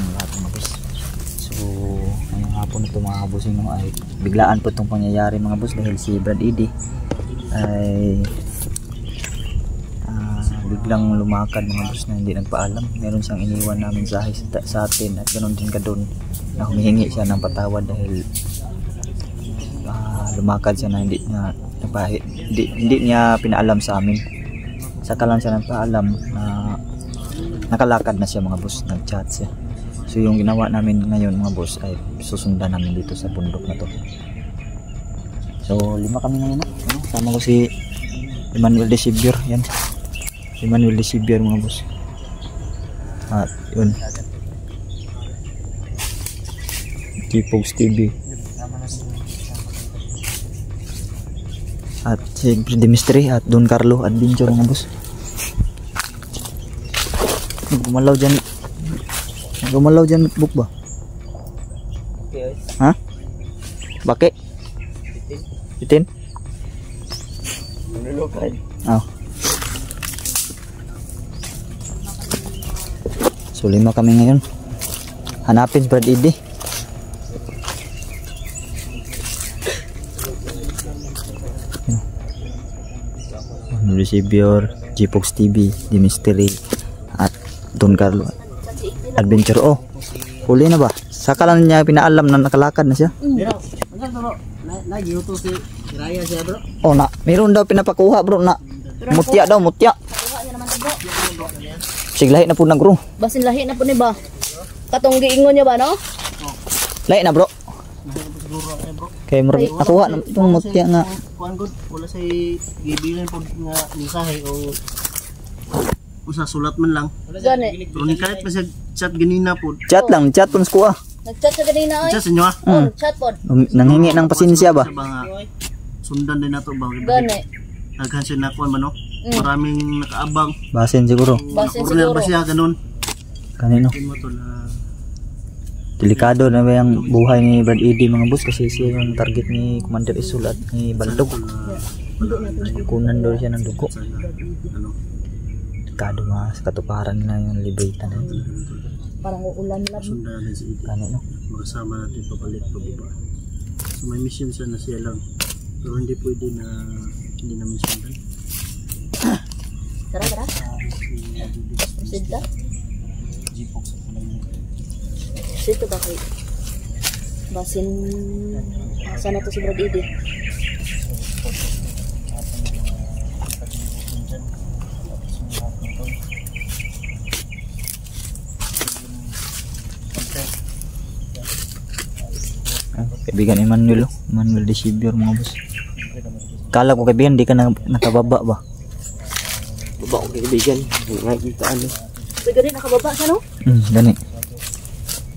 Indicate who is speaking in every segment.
Speaker 1: inyong lahat mga boss. So ngayong hapon ito mga kabusing no, ay biglaan po itong pangyayari mga boss dahil si Brad Eddie ay biglang lumakad mga boss na hindi nagpaalam. Meron siyang iniwan namin sa atin at ganoon din ka doon na humihingi siya ng patawad dahil lumakad siya na hindi niya pinaalam sa amin. Saka lang siya nagpaalam na nakalakad na siya mga boss, nag-chat siya. So yung ginawa namin ngayon mga boss ay susundan namin dito sa bundok na to. So 5 kami ngayon, no? Sama ko si Emmanuel De Sibior, yan. Emmanuel De Sibior mga boss. At yun, G-Pogs TV. At siyempre Demistry at Don Carlo Adventure mga boss. Gumalaw dyan notebook ba? Okay. Ha? Bakit? Itin? Manulukan. Oh. So 5 kami ngayon. Hanapin si Brad Eddie. Receiver, G-Pogs TV, Demistry at Don Carlo Adventure. Oh, huli na ba? Saka lang niya pinaalam na nakalakad na siya. Oh, na meron daw pinapakuha bro na mutya daw, mutya. Sige, lahi na po na bro. Basin lahi na po ni ba? Katong giingon niya ba no? Lahi na bro. Kay mo nakuha na itong mutya nga.
Speaker 2: Wala sa gibilan po nga mensahe o sa sulat man lang. Gani. Pero ni kahit pa sa chat ganina po. Chat lang, chat pon ko ah. Nag-chat sa ganina ay. Chat sa inyo ah. Chat pod.
Speaker 1: Nanghingi ng pasensya ba?
Speaker 2: Sundan din nato ba? Gani. Naghansin na ko man no. Maraming nakaabang.
Speaker 1: Basin siguro.
Speaker 2: Basin siguro. Ba siya ganun.
Speaker 1: Kanino? Delikado na ba yung buhay ni Brad Eddie mga boss kasi siya yung target ni Commander Isul at ni Baldog. Kunan daw siya ng dugo. Delikado nga sa katuparan na yung liberator na yun. Parang uulan lang. Kanino? Makasama natin papalit pababa. So may mission siya na siya lang. Pero hindi pwede na hindi namin sundan. Tara. Sidda? G-Pogs. Ito ba kay basin sana to si Brad Eddie. Kaibigan Emmanuel De Sibior mga boss. Kala ko kaibigan di ka nakababa ba? Baba ko kaibigan. Nakikita ano. Pwede rin nakababa ka no? Gani.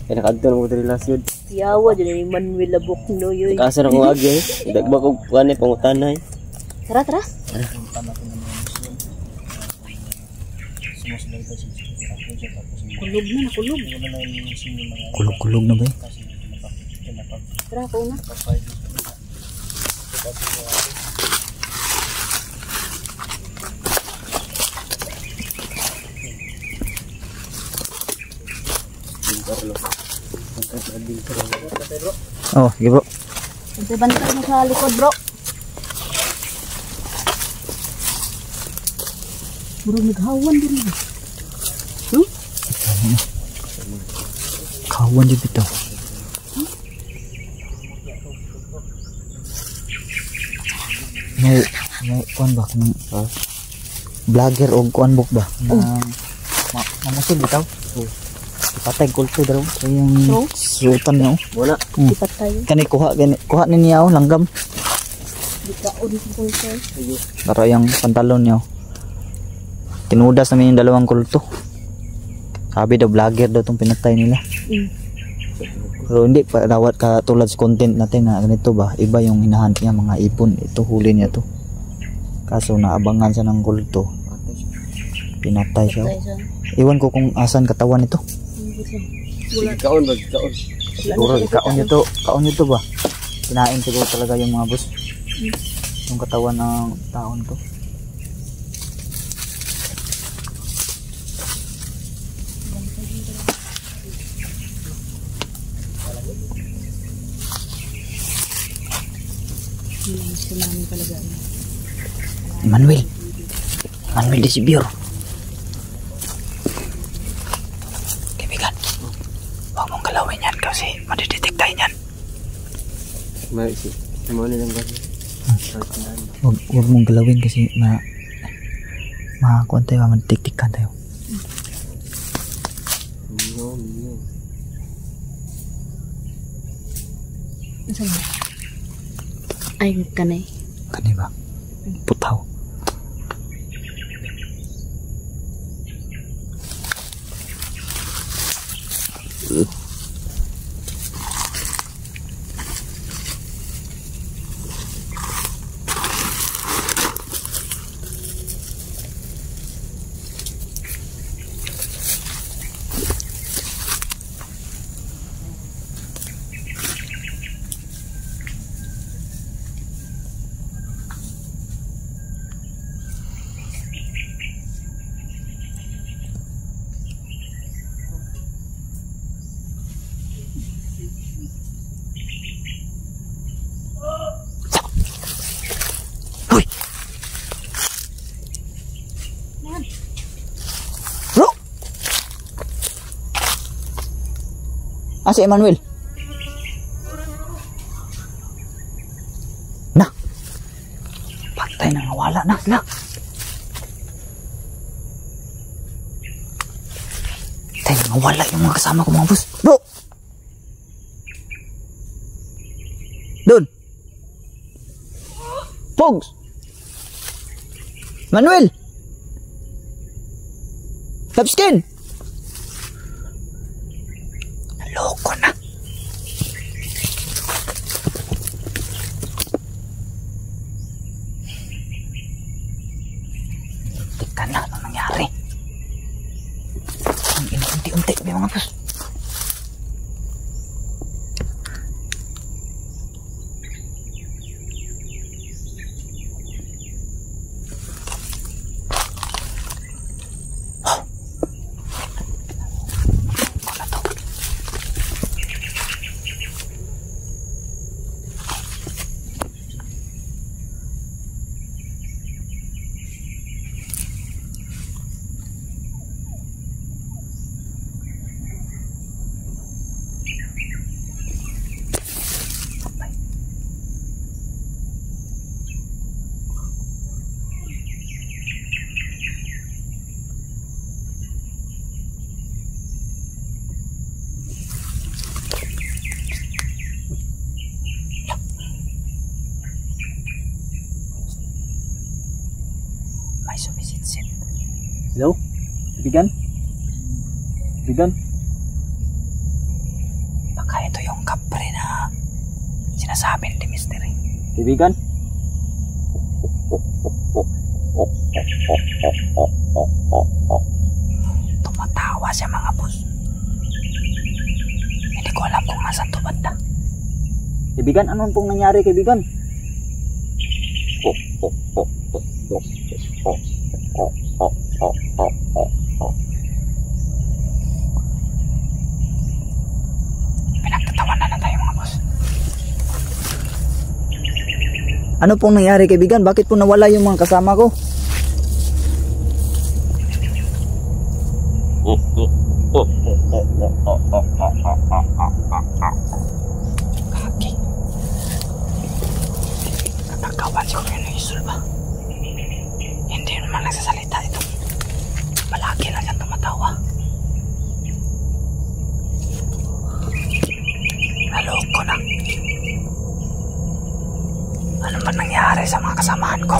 Speaker 1: Kaya nakadto mo diri last yun. Yawa dyan yung Manuel Labok no yun. Kasar akong agi eh. Dagba ko kuhan eh pangutanay. Tara. Kulog na ba eh? Tara ako na. Oh, sige bro. Bantay mo sa likod bro. Bro, naghawan din ba? Kawan din bitaw. May kuan ba? Vlogger o kuan book ba? Mamusul bitaw? Patay kulto daw. So yung sultan niya. Wala. Patay. Kani kuha niya langgam. Dikaon kulto. Para yung pantalon niya. Tinudas namin yung 2 kulto. Sabi daw vlogger daw tong pinatay nila. Pero hindi pa dawat ka tulad sa content natin na ganito ba. Iba yung hinahunt niya mga ipon. Ito huli niya to. Kaso naabangan siya ng kulto. Pinatay siya. Iwan ko kung asan katawan nito. Kaon ba? Siguro kaon nito ba? Kinain siguro talaga yung mga boss. Yung katawan ng taon to.
Speaker 3: Gusto namin talaga.
Speaker 1: Manuel Desibir. Kaibigan, huwag mong galawin yan kasi madidetektahin yan. Huwag mong galawin kasi makakuan tayo, madidetektikan tayo.
Speaker 3: Nasaan ba? Ay, kanay.
Speaker 1: Kanay ba? Putaw. Si Emmanuel. Na. Patay na, nawala na sila. Patay na, nawala yung mga kasama ko, mga boss. Bro! Doon. Pogs! Manuel! Tapskin! Loko na. Tika na, ano nangyari? Ang unti-unti, may mga boss. May sumisit-sit. Hello? Kaibigan? Kaibigan? Baka ito yung kapre na sinasabi ni Mystery. Kaibigan? Tumatawa siya, mga boss. Hindi ko alam kung nasa tubad na. Kaibigan, ano pong nangyari, kaibigan? Pinagtatawanan na tayo, mga boss. Ano pong nangyari, kaibigan? Bakit po nawala yung mga kasama ko? Kaki. Natagawan si Kuya Isul ba? Hindi naman nagsasalita ito. Palagi lang siyang tumatawa. Naloko na. Ano ba nangyari sa mga kasamahan ko?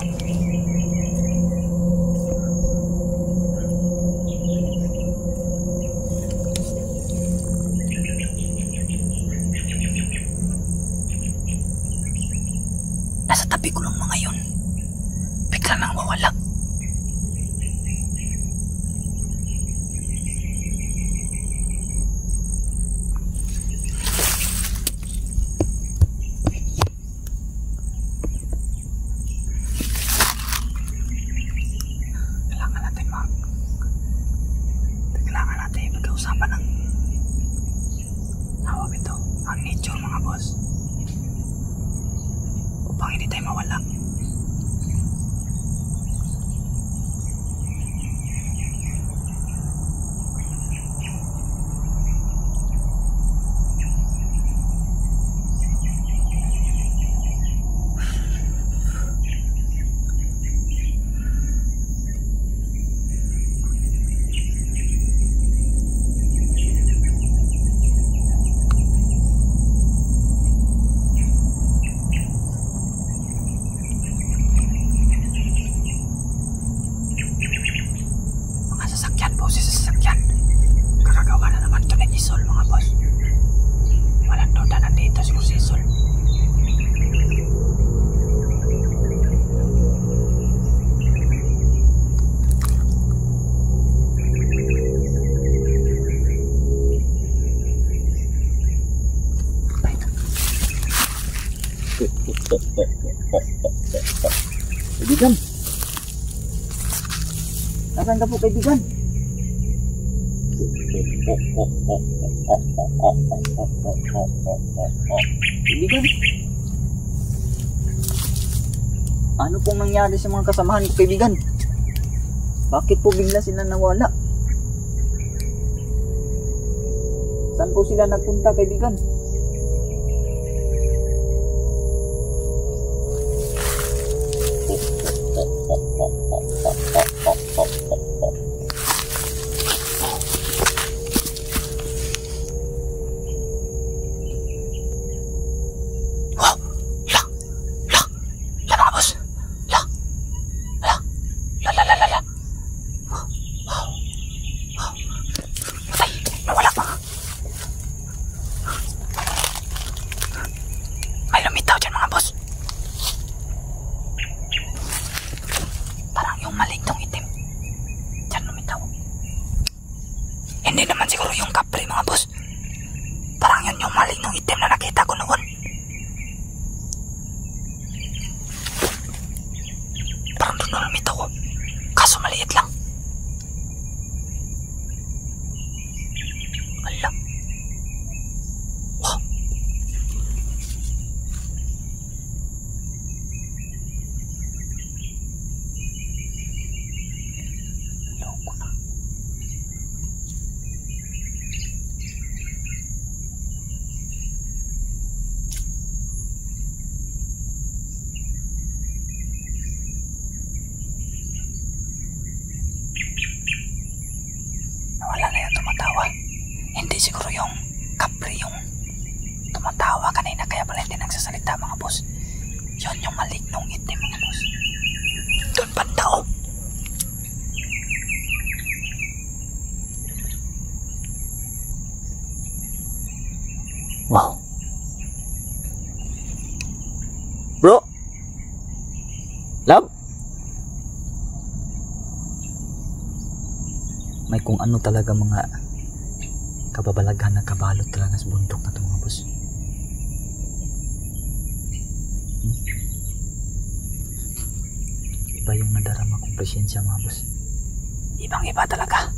Speaker 1: Nasa tabi ko ng mga yun. Bigla nang mawala. Kailangan natin mag-usapan ng tawag ito, ang nature, mga boss. Upang hindi tayo Kaibigan. Nasaan ka po, kaibigan? Kaibigan. Ano pong nangyari sa mga kasamahan ko, kaibigan? Bakit po bigla sila nawala? Saan po sila nagpunta, kaibigan?
Speaker 4: Hindi naman siguro yung kapre mga boss. Parang yun yung malignong itim na nakita ko noon. Parang doon na lumitaw ko. Kaso maliit lang. Ala. Wow. Loko na. Nawala na yung tumatawa. Hindi siguro yung kapre yung tumatawa kanina, kaya pala hindi nagsasalita mga boss. Yun yung malignong itim mga boss. Doon banda oh.
Speaker 1: Wow. Bro. Love. May kung ano talaga mga kababalaghan na kabalot talaga sa bundok na ito mga boss. Iba yung nadarama kong presensya mga boss.
Speaker 4: Ibang iba talaga.